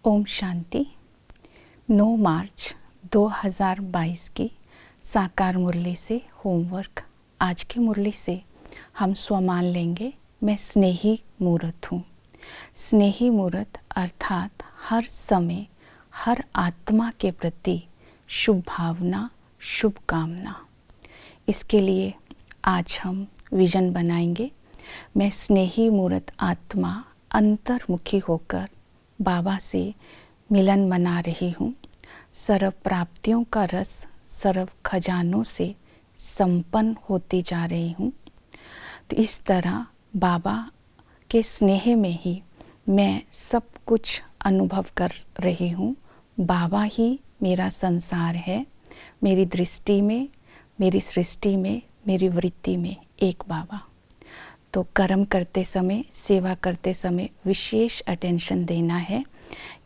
ओम शांति। 9 मार्च 2022 की साकार मुरली से होमवर्क। आज की मुरली से हम स्वमान लेंगे, मैं स्नेही मूर्त हूँ। स्नेही मूर्त अर्थात हर समय हर आत्मा के प्रति शुभ भावना, शुभ कामना। इसके लिए आज हम विजन बनाएंगे। मैं स्नेही मूर्त आत्मा अंतर्मुखी होकर बाबा से मिलन मना रही हूँ। सर्व प्राप्तियों का रस सर्व खजानों से संपन्न होती जा रही हूँ। तो इस तरह बाबा के स्नेह में ही मैं सब कुछ अनुभव कर रही हूँ। बाबा ही मेरा संसार है। मेरी दृष्टि में, मेरी सृष्टि में, मेरी वृत्ति में एक बाबा। तो कर्म करते समय, सेवा करते समय विशेष अटेंशन देना है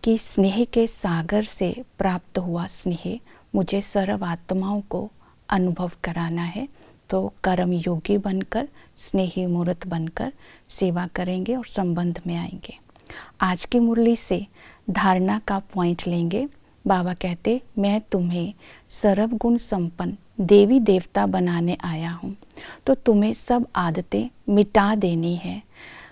कि स्नेह के सागर से प्राप्त हुआ स्नेह मुझे सर्व आत्माओं को अनुभव कराना है। तो कर्म योगी बनकर, स्नेही मूर्त बनकर सेवा करेंगे और संबंध में आएंगे। आज की मुरली से धारणा का पॉइंट लेंगे। बाबा कहते, मैं तुम्हें सर्वगुण संपन्न देवी देवता बनाने आया हूँ। तो तुम्हें सब आदतें मिटा देनी है।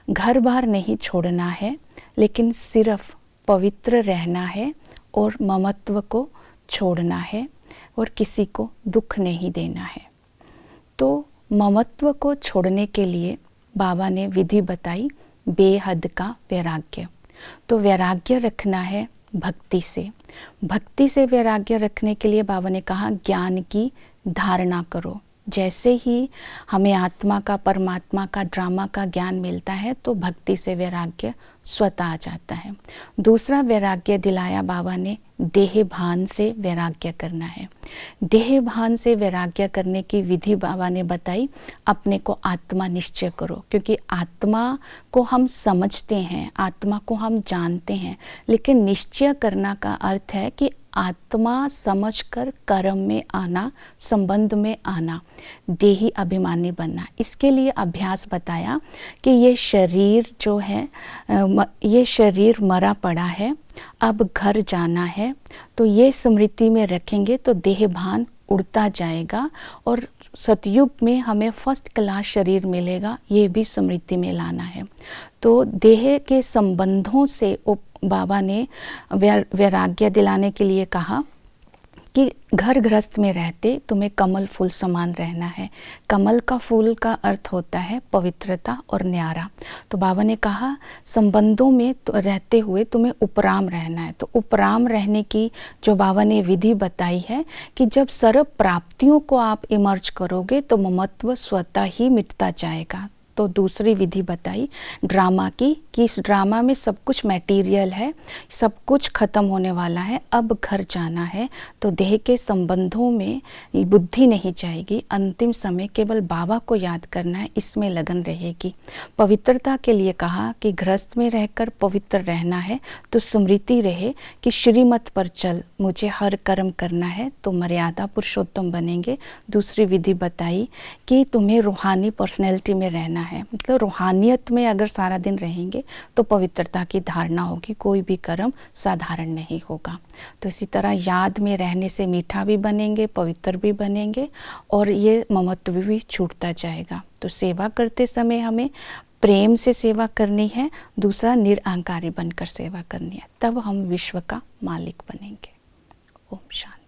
घर बार नहीं छोड़ना है, लेकिन सिर्फ पवित्र रहना है और ममत्व को छोड़ना है और किसी को दुख नहीं देना है। तो ममत्व को छोड़ने के लिए बाबा ने विधि बताई, बेहद का वैराग्य। तो वैराग्य रखना है भक्ति से। भक्ति से वैराग्य रखने के लिए बाबा ने कहा ज्ञान की धारणा करो। जैसे ही हमें आत्मा का, परमात्मा का, ड्रामा का ज्ञान मिलता है तो भक्ति से वैराग्य स्वतः आ जाता है। दूसरा वैराग्य दिलाया बाबा ने, देह भान से वैराग्य करना है। देह भान से वैराग्य करने की विधि बाबा ने बताई, अपने को आत्मा निश्चय करो। क्योंकि आत्मा को हम समझते हैं, आत्मा को हम जानते हैं, लेकिन निश्चय करना का अर्थ है कि आत्मा समझकर कर्म में आना, संबंध में आना, देही अभिमानी बनना। इसके लिए अभ्यास बताया कि ये शरीर जो है, ये शरीर मरा पड़ा है, अब घर जाना है। तो ये स्मृति में रखेंगे तो देह भान उड़ता जाएगा और सतयुग में हमें फर्स्ट क्लास शरीर मिलेगा, ये भी स्मृति में लाना है। तो देह के संबंधों से बाबा ने वैराग्य दिलाने के लिए कहा कि घर गृहस्थ में रहते तुम्हें कमल फूल समान रहना है। कमल का फूल का अर्थ होता है पवित्रता और न्यारा। तो बाबा ने कहा संबंधों में रहते हुए तुम्हें उपराम रहना है। तो उपराम रहने की जो बाबा ने विधि बताई है कि जब सर्व प्राप्तियों को आप इमर्ज करोगे तो ममत्व स्वतः ही मिटता जाएगा। तो दूसरी विधि बताई ड्रामा की, कि इस ड्रामा में सब कुछ मटेरियल है, सब कुछ खत्म होने वाला है, अब घर जाना है। तो देह के संबंधों में बुद्धि नहीं जाएगी। अंतिम समय केवल बाबा को याद करना है, इसमें लगन रहेगी। पवित्रता के लिए कहा कि गृहस्थ में रहकर पवित्र रहना है। तो स्मृति रहे कि श्रीमत पर चल, मुझे हर कर्म करना है, तो मर्यादा पुरुषोत्तम बनेंगे। दूसरी विधि बताई कि तुम्हें रूहानी पर्सनैलिटी में रहना है। मतलब रूहानियत में अगर सारा दिन रहेंगे तो पवित्रता की धारणा होगी, कोई भी कर्म साधारण नहीं होगा। तो इसी तरह याद में रहने से मीठा भी बनेंगे, पवित्र भी बनेंगे और ये ममत्व भी छूटता जाएगा। तो सेवा करते समय हमें प्रेम से सेवा करनी है। दूसरा निरअहंकारी बनकर सेवा करनी है, तब हम विश्व का मालिक बनेंगे। ओम शांति।